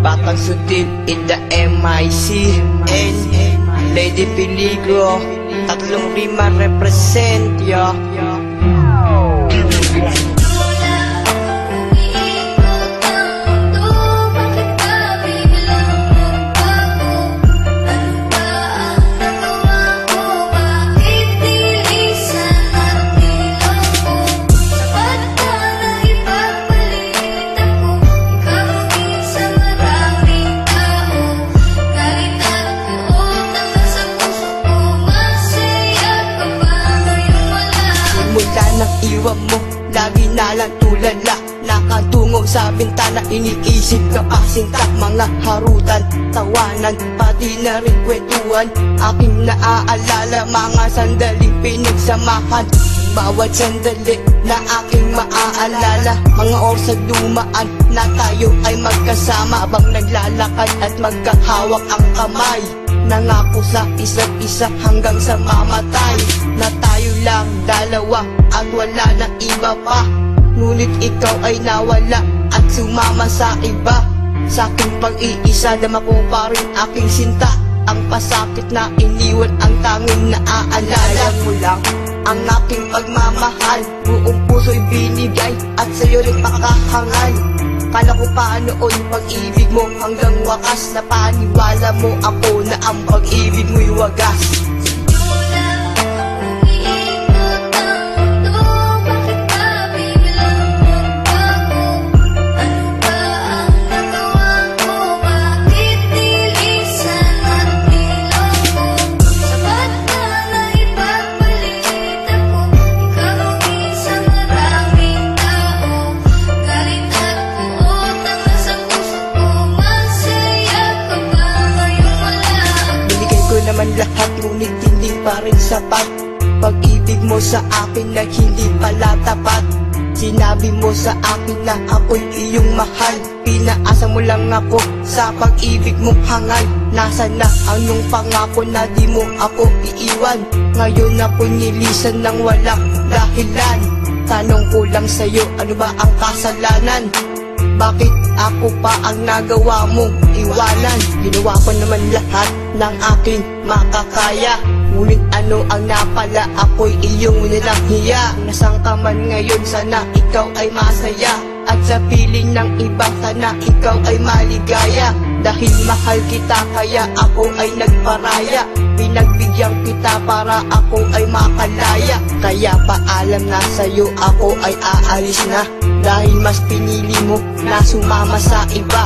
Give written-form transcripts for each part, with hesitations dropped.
Batang Sutil in the MIC and Lady Peligro, tatlong rima represent ya. Iwan mo, lagi na lang tulala. Nakatungo sa bintana, iniisip ka pa sinta. Mga harutan, tawanan, pati na rin kwentuhan. Aking naaalala, mga sandaling pinagsamahan. Bawat sandali na aking maaalala, mga oras dumaan na tayo ay magkasama. Habang naglalakad at magkahawak ang kamay, nangako sa isa't isa hanggang sa mamatay. Na tayo lang dalawa at wala na iba pa. Ngunit ikaw ay nawala at sumama sa iba. Sa aking pag-iisa, dama ko pa rin aking sinta. Ang pasakit na iniwan, ang tanging naaalala mo lang ang aking pagmamahal. Buong puso'y binigay at sa'yo rin pakahangal. Kala ko pa noon pag-ibig mo hanggang wakas. Napaniwala mo ako na ang pag-ibig mo'y wagas. Naman lahat ngunit hindi pa rin sapat. Pag-ibig mo sa akin na hindi pala tapat. Sinabi mo sa akin na ako'y iyong mahal. Pinaasa mo lang ako sa pag-ibig mong hangal. Nasaan na ang iyong pangako na di mo ako iiwan? Ngayon ako'y nilisan ng walang dahilan. Tanong ko lang sa'yo, ano ba ang kasalanan? Bakit ako pa ang nagawa mong iwanan? Ginawa ko naman lahat ng aking makakaya. Ngunit ano ang napala, ako'y iyong nilang hiya. Nasaan ka man ngayon, sana ikaw ay masaya. At sa piling ng iba, sana ikaw ay maligaya. Dahil mahal kita kaya ako ay nagparaya. Pinagbigyan kita para ako ay makalaya. Kaya paalam na sa'yo, ako ay aalis na. Dahil mas pinili mo na sumama sa iba.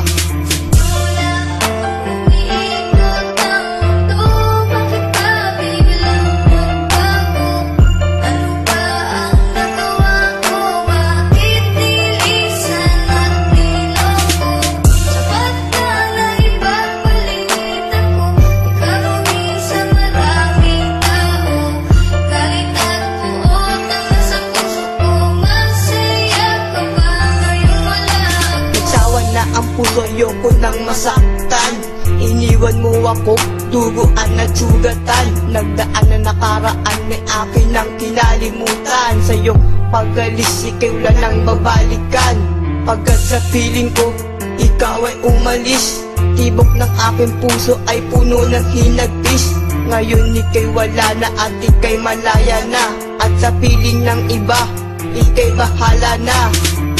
Puso ayoko nang masaktan. Iniwan mo ako, duguan at sugatan. Nagdaan na nakaraan ni akin ang kinalimutan. Sa'yo pag-alis, ikaw lang nang babalikan. Pagkat sa piling ko, ikaw ay umalis. Tibok ng aking puso ay puno ng hinagpis. Ngayon ika'y wala na at ika'y malaya na. At sa piling ng iba, ika'y bahala na.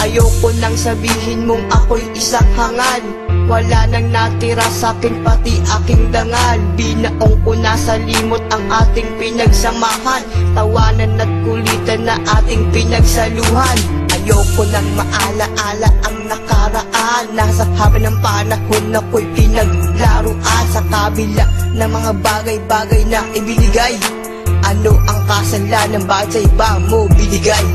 Ayoko nang sabihin mong ako'y isang hangal. Wala nang natira sa'kin pati aking dangal. Binaong ko na sa limot ang ating pinagsamahan. Tawanan at kulitan na ating pinagsaluhan. Ayoko nang maalaala ang nakaraan. Nasa haba ng panahon ako'y pinaglaruan. Sa kabila ng mga bagay-bagay na ibinigay. Ano ang kasalanan, bakit sa iba mo binigay?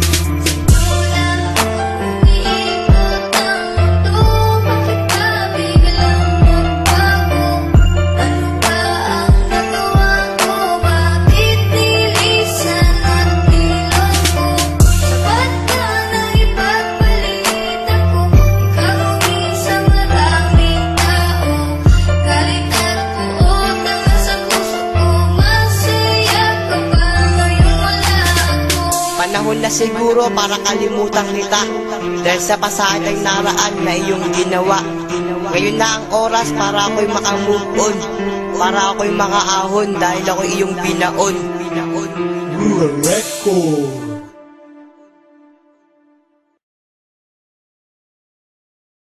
Panahon na siguro para kalimutan kita, dahil sa pasadang naraan na iyong ginawa. Ngayon na ang oras para ako'y makamove on, para ako'y makaahon dahil ako'y iyong binaon. Record.